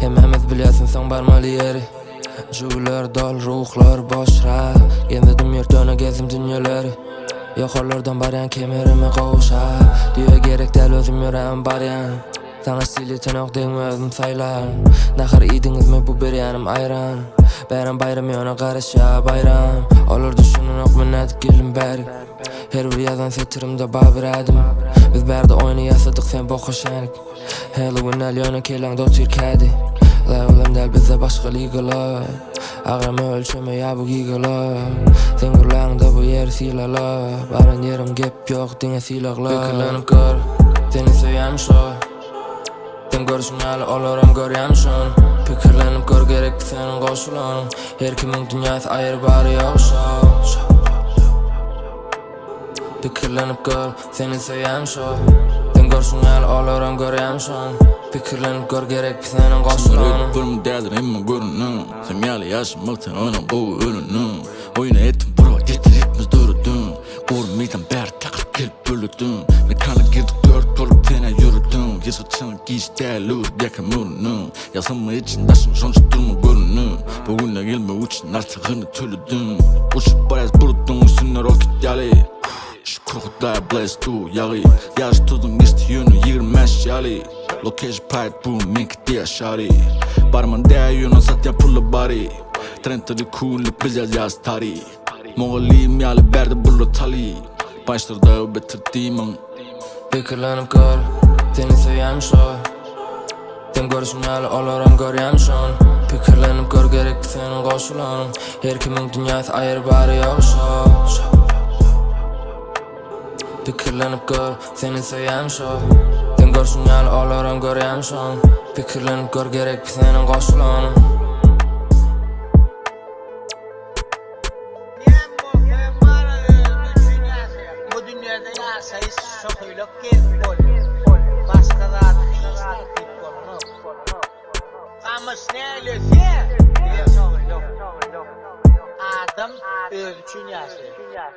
Hemmemiz bilýärsiň soň barmaly ýeri. Juglar dol, ruhlar boşra. Gezdim ýurtuna gezdim dünýäleri. Yokarlardan baryan kemerime kavuşa. Diýe gerek däl özüm ýöräm baryan. Sana CITI3EN deňme özüm saýlar. Nahar idiňizmi bu berýänim aýran. Bayram bayram ýöne garaşa bayram. Olar düşünün ok minnet gelim bäri. Her bir ýazan setirimde babir adım. Biz bärde oýny ýasadyk sen bokaşanik. Halloween ýöne kelen dotyr Kädi. Lawlam däl bize başga ligalar. Agrama ölçeme ya bu gigalar. Sen gurlaňda bu ýer silala. Baran ýerim gep ýok diňe silaglar. Pikirlenip gör, seni söýýäm şo. Sen görüşün ýaly olaram görýäm şon. Pikirlenip gör gerek senin goşularyň. Her kimiň dünýäsi aýry bary ýok şo. Pikirlenip gör, seni söýýäm şo. Sen görüşün ýaly olaram görýäm şon. Pikirlenip gör gerek senin goşularyň. Görüm dälir emma görünüm. Sen ýaly ýaşamaktan onan bu ölünüm. Oýna etdim bro, getiripmiz dördüm. Gormydan bäri takyp gelip bölükdüm. Mekana girdik dört bolup tene yürüdüm. Ýaşaçyň giş däl öz ýakam ölünüm. Ýasama için daşyň şonça durma görünüm. Bugüne gelme üçün artygyny tölüdüm. Uçup barýas bulutdyň üstüne roket ýaly. Şu krokodil blaze tu ýagy. Ýaş tuzdun geçti ýönü 25 ýaly. Location pipe bu menki diye şari. Barman däl ýöne satýan pulla bari. Trendleri coollyk biz ýaz tari. Moğolim ýaly berdi bullo tali. Başlarda bitirdiýim. Pikirlenip gör, seni söýýäm şo. Sen görüşün ýaly olaram görýäm şon. Pikirlenip gör gerek senin goşularyň. Her kimiň dünýäsi aýry bary ýok şo. Pikirlenip gör, seni söýýäm şo. Sen görüşün ýaly olaram görýäm şon. Pikirlenip gör gerek senin goşularyň. Adam öz üçün ýaşaýar.